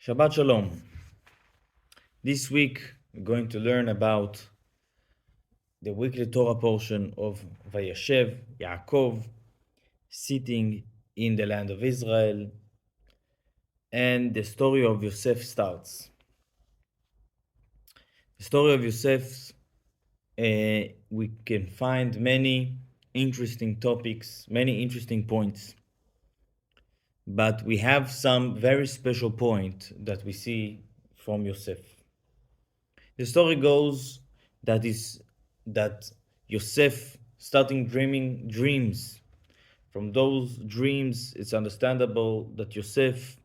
Shabbat Shalom. This week we're going to learn about the weekly Torah portion of Vayeshev, Yaakov, sitting in the land of Israel, and the story of Yosef starts. The story of Yosef, we can find many interesting topics, many interesting points, but we have some very special point that we see from Yosef. The story goes that Yosef starting dreaming dreams. From those dreams, it's understandable that Yosef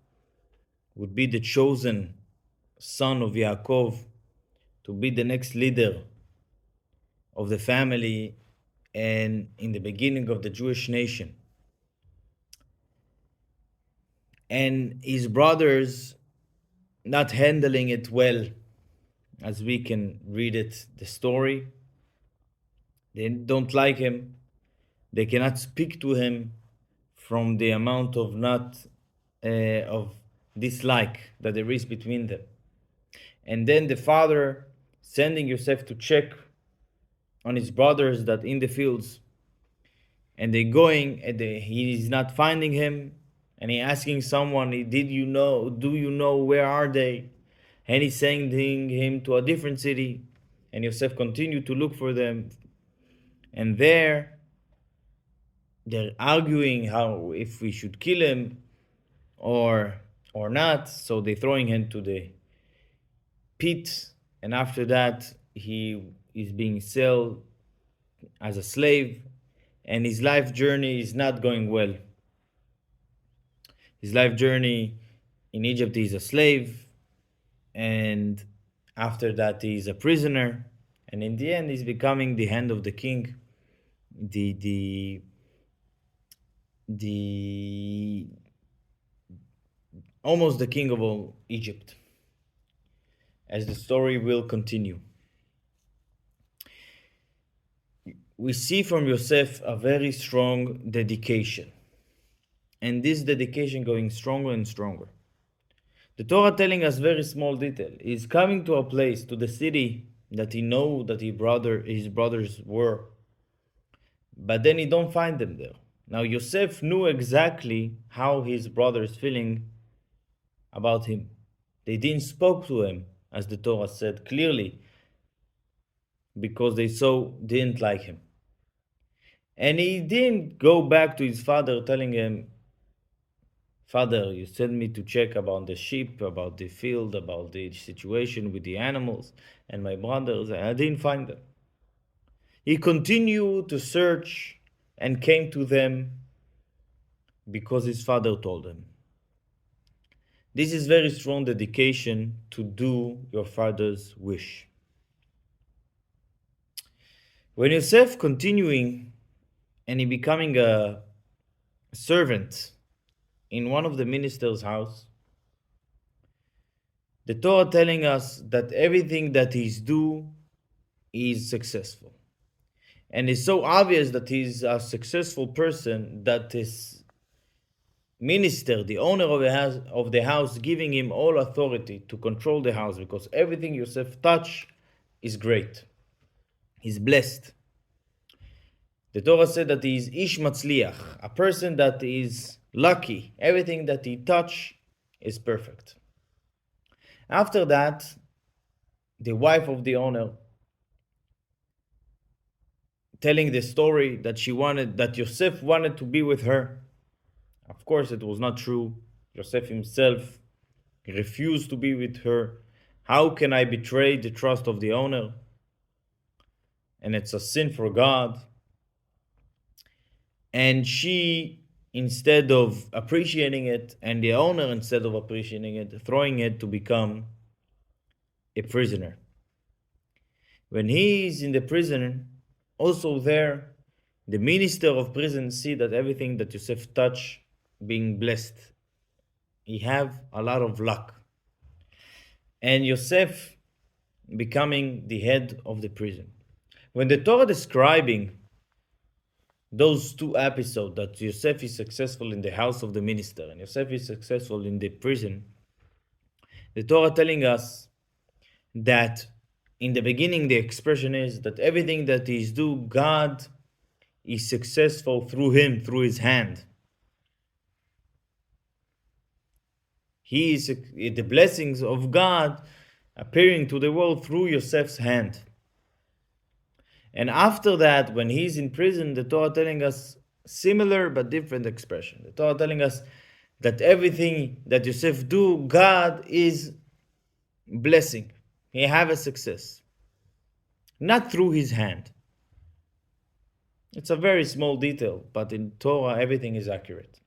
would be the chosen son of Yaakov to be the next leader of the family and in the beginning of the Jewish nation. And his brothers not handling it well, as we can read it, the story. They don't like him. They cannot speak to him from the amount of of dislike that there is between them. And then the father sending Yosef to check on his brothers that in the fields, and they going and he is not finding him, and he asking someone, do you know where are they? And he's sending him to a different city, and Yosef continued to look for them. And there they're arguing how if we should kill him or not. So they're throwing him to the pit, and after that he is being sold as a slave, and his life journey is not going well. His life journey in Egypt, he's a slave, and after that he's a prisoner, and in the end he's becoming the hand of the king, the almost the king of all Egypt, as the story will continue. We see from Yosef a very strong dedication, and this dedication going stronger and stronger. The Torah telling us very small detail. He's coming to a place, to the city that he know that his brothers were, but then he don't find them there. Now Yosef knew exactly how his brothers feeling about him. They didn't spoke to him, as the Torah said clearly, because they so didn't like him. And he didn't go back to his father telling him, Father, you sent me to check about the sheep, about the field, about the situation with the animals and my brothers, and I didn't find them. He continued to search and came to them because his father told him. This is very strong dedication to do your father's wish. When Yosef continuing and he becoming a servant in one of the minister's house, the Torah telling us that everything that he's do is successful. And it's so obvious that he's a successful person that his minister, the owner of the house, giving him all authority to control the house, because everything Yosef touch is great. He's blessed. The Torah said that he is ish matzliach, a person that is lucky. Everything that he touch is perfect. After that, the wife of the owner telling the story that Yosef wanted to be with her. Of course, it was not true. Yosef himself refused to be with her. How can I betray the trust of the owner? And it's a sin for God. And she, instead of appreciating it, and the owner, instead of appreciating it, throwing it to become a prisoner. When he is in the prison, also there, the minister of prison see that everything that Yosef touch being blessed. He have a lot of luck. And Yosef becoming the head of the prison. When the Torah describing those two episodes, that Yosef is successful in the house of the minister and Yosef is successful in the prison, The Torah telling us that in the beginning the expression is that everything that is do, God is successful through him, through his hand. He is the blessings of God appearing to the world through Yosef's hand. And after that, when he's in prison, the Torah telling us similar but different expression. The Torah telling us that everything that Yosef do, God is blessing. He have a success. Not through his hand. It's a very small detail, but in Torah everything is accurate.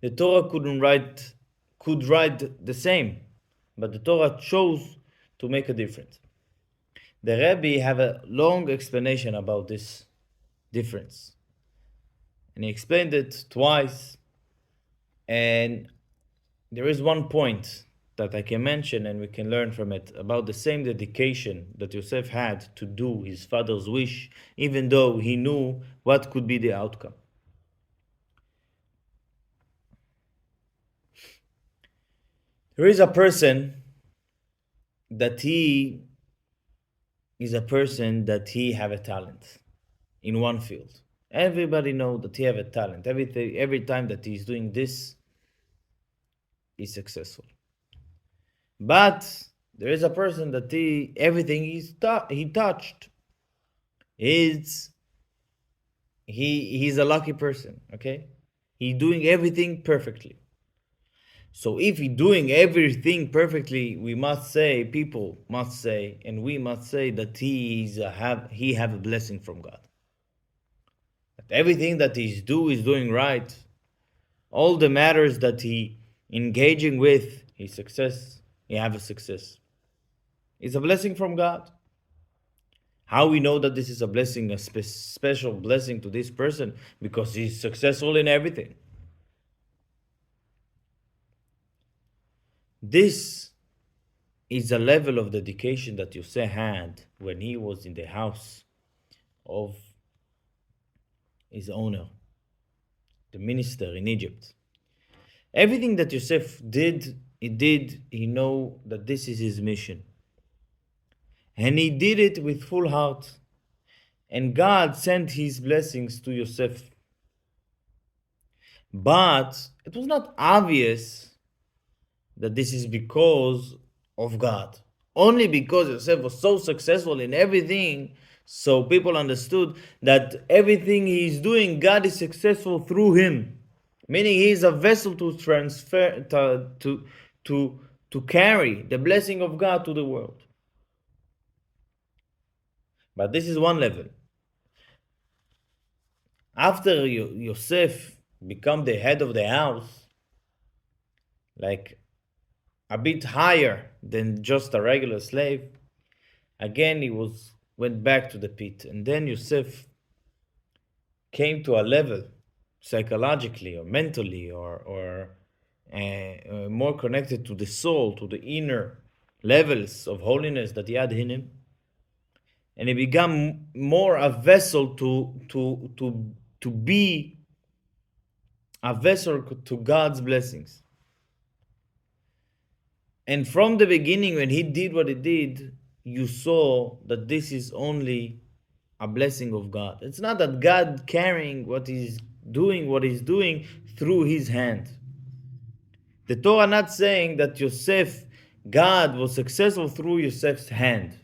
The Torah could write the same, but the Torah chose to make a difference. The Rebbe have a long explanation about this difference. And he explained it twice. And there is one point that I can mention and we can learn from it about the same dedication that Yosef had to do his father's wish, even though he knew what could be the outcome. There is a person that he have a talent in one field. Everybody know that he have a talent. Every time that he's doing this, he's successful. But there is a person that everything he touched is he's a lucky person. Okay, he's doing everything perfectly. So if he's doing everything perfectly, people must say, and we must say that he have a blessing from God. That everything that he's doing right. All the matters that he engaging with, he have a success. It's a blessing from God. How we know that this is a blessing, a special blessing to this person? Because he's successful in everything. This is a level of dedication that Yosef had when he was in the house of his owner, the minister in Egypt. Everything that Yosef did, he know that this is his mission. And he did it with full heart. And God sent his blessings to Yosef. But it was not obvious that this is because of God. Only because Yosef was so successful in everything, so people understood that everything he's doing, God is successful through him. Meaning he is a vessel to transfer, to carry the blessing of God to the world. But this is one level. After Yosef become the head of the house, like a bit higher than just a regular slave, again he went back to the pit. And then Yosef came to a level, psychologically or mentally or more connected to the soul, to the inner levels of holiness that he had in him. And he became more a vessel to be a vessel to God's blessings. And from the beginning, when he did what he did, you saw that this is only a blessing of God. It's not that God carrying what he's doing through his hand. The Torah not saying that God was successful through Yosef's hand.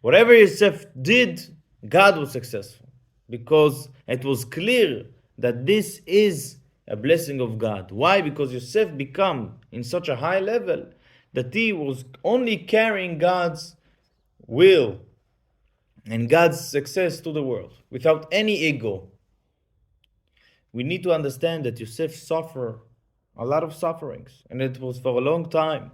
Whatever Yosef did, God was successful. Because it was clear that this is a blessing of God. Why? Because Yosef become in such a high level that he was only carrying God's will and God's success to the world without any ego. We need to understand that Yosef suffered a lot of sufferings, and it was for a long time.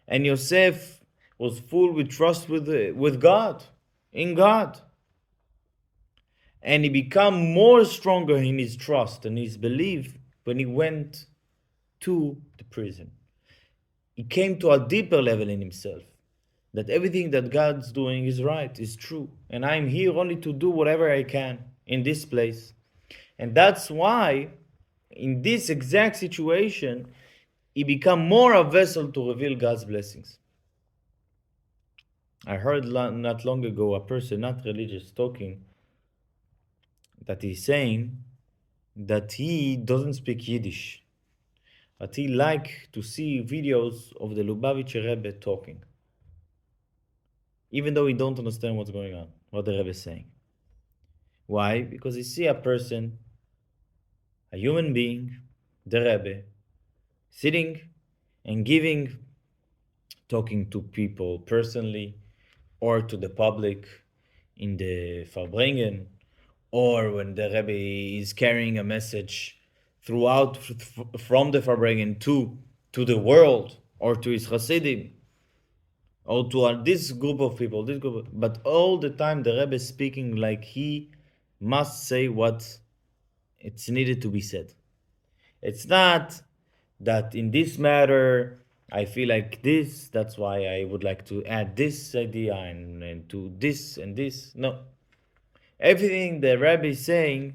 And Yosef was full with trust with God, in God. And he became more stronger in his trust and his belief when he went to the prison. He came to a deeper level in himself, that everything that God's doing is right, is true. And I'm here only to do whatever I can in this place. And that's why, in this exact situation, he become more a vessel to reveal God's blessings. I heard not long ago a person, not religious, talking that he's saying that he doesn't speak Yiddish, but he like to see videos of the Lubavitcher Rebbe talking, even though he don't understand what's going on, what the Rebbe is saying. Why? Because he see a person, a human being, the Rebbe, sitting and giving, talking to people personally or to the public in the Farbrengen, or when the Rebbe is carrying a message throughout from the Farbrengen to the world, or to his Hasidim, or to this group of people, but all the time the Rebbe is speaking like he must say what it's needed to be said. It's not that in this matter I feel like this, that's why I would like to add this idea and to this and this. No. Everything the Rabbi is saying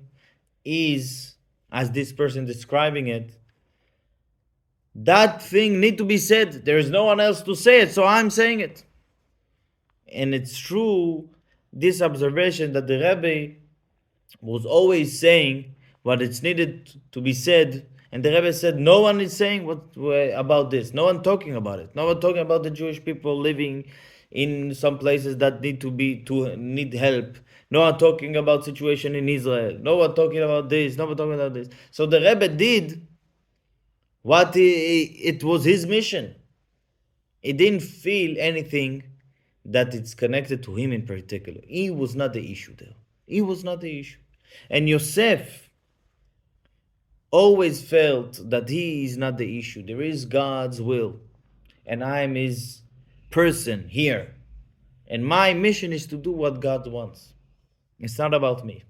is, as this person describing it, that thing need to be said. There is no one else to say it, so I'm saying it. And it's true, this observation that the Rebbe was always saying what it's needed to be said, and the Rebbe said no one is saying what about this. No one talking about it. No one talking about the Jewish people living in some places that need help. No one talking about situation in Israel. No one talking about this. No one talking about this. So the Rebbe did what it was his mission. He didn't feel anything that it's connected to him in particular. He was not the issue there. He was not the issue. And Yosef always felt that he is not the issue. There is God's will. And I am his person here. And my mission is to do what God wants. It's not about me.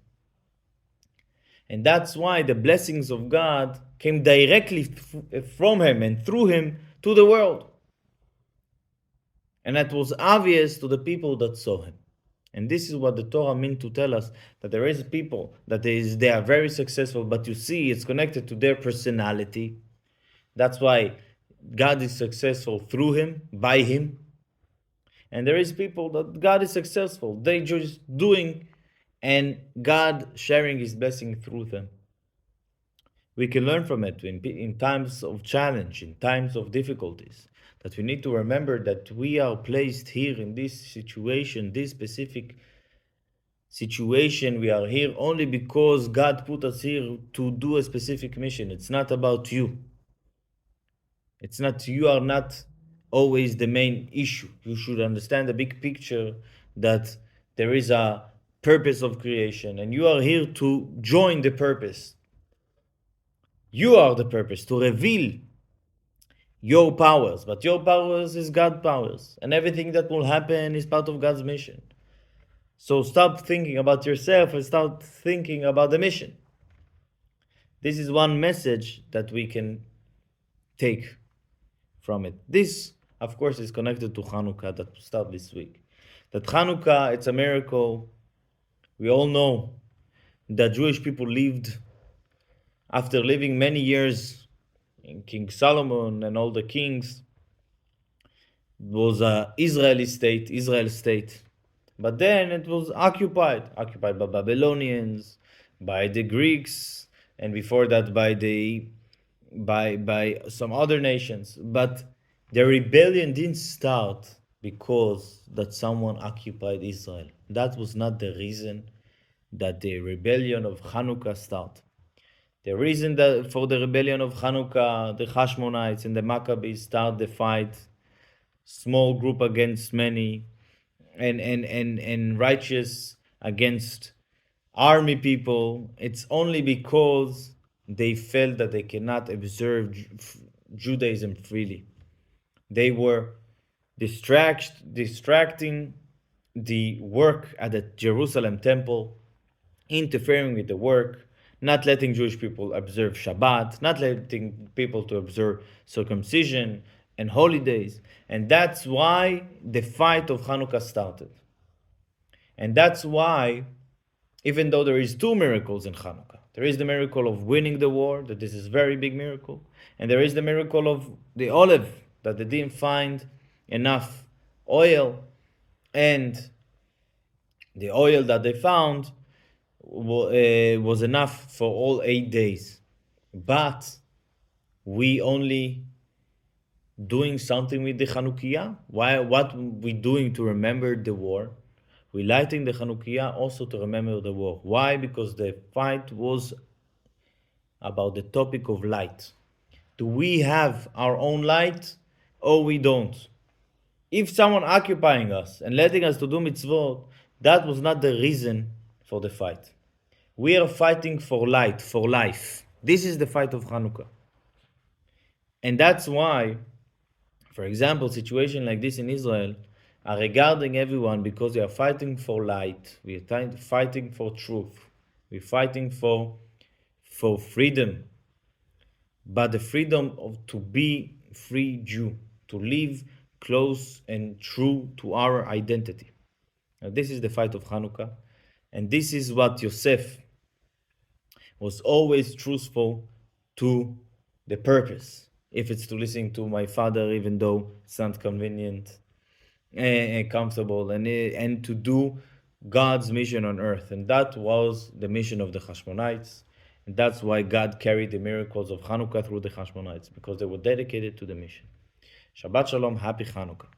And that's why the blessings of God came directly from him and through him to the world. And that was obvious to the people that saw him. And this is what the Torah means to tell us, that there is people that they are very successful, but you see it's connected to their personality. That's why God is successful through him, by him. And there is people that God is successful. They just doing and God sharing his blessing through them. We can learn from it in times of challenge, in times of difficulties, that we need to remember that we are placed here in this situation, this specific situation. We are here only because God put us here to do a specific mission. It's not about you. It's not, you are not always the main issue. You should understand the big picture, that there is a purpose of creation and you are here to join the purpose. You are the purpose, to reveal your powers, but your powers is God's powers, and everything that will happen is part of God's mission. So stop thinking about yourself and start thinking about the mission. This is one message that we can take from it. This, of course, is connected to Hanukkah that will start this week. That Hanukkah, it's a miracle. We all know that Jewish people lived, after living many years in King Solomon and all the kings, was a Israel state. But then it was occupied by Babylonians, by the Greeks, and before that by some other nations. But the rebellion didn't start because that someone occupied Israel. That was not the reason that the rebellion of Hanukkah started. The reason that for the rebellion of Hanukkah, the Hashmonites and the Maccabees start the fight, small group against many, and righteous against army people, it's only because they felt that they cannot observe Judaism freely. They were distracting the work at the Jerusalem temple, interfering with the work, not letting Jewish people observe Shabbat, not letting people to observe circumcision and holidays. And that's why the fight of Hanukkah started. And that's why, even though there is two miracles in Hanukkah, There is the miracle of winning the war, that this is a very big miracle. And there is the miracle of the olive, that they didn't find enough oil. And the oil that they found was enough for all 8 days. But we only doing something with the Hanukkah. Why? What we doing to remember the war? We lighting the Hanukkah also to remember the war. Why? Because the fight was about the topic of light. Do we have our own light or we don't? If someone occupying us and letting us to do mitzvot, that was not the reason for the fight. We are fighting for light, for life. This is the fight of Hanukkah. And that's why, for example, situation like this in Israel are regarding everyone because they are fighting for light. We are fighting for truth. We're fighting for freedom. But the freedom of to be free Jew, to live close and true to our identity. Now, this is the fight of Hanukkah, and this is what Yosef was always truthful to the purpose. If it's to listen to my father, even though it's not convenient and comfortable, and to do God's mission on earth. And that was the mission of the Hashmonites. And that's why God carried the miracles of Hanukkah through the Hashmonites, because they were dedicated to the mission. Shabbat Shalom, happy Hanukkah.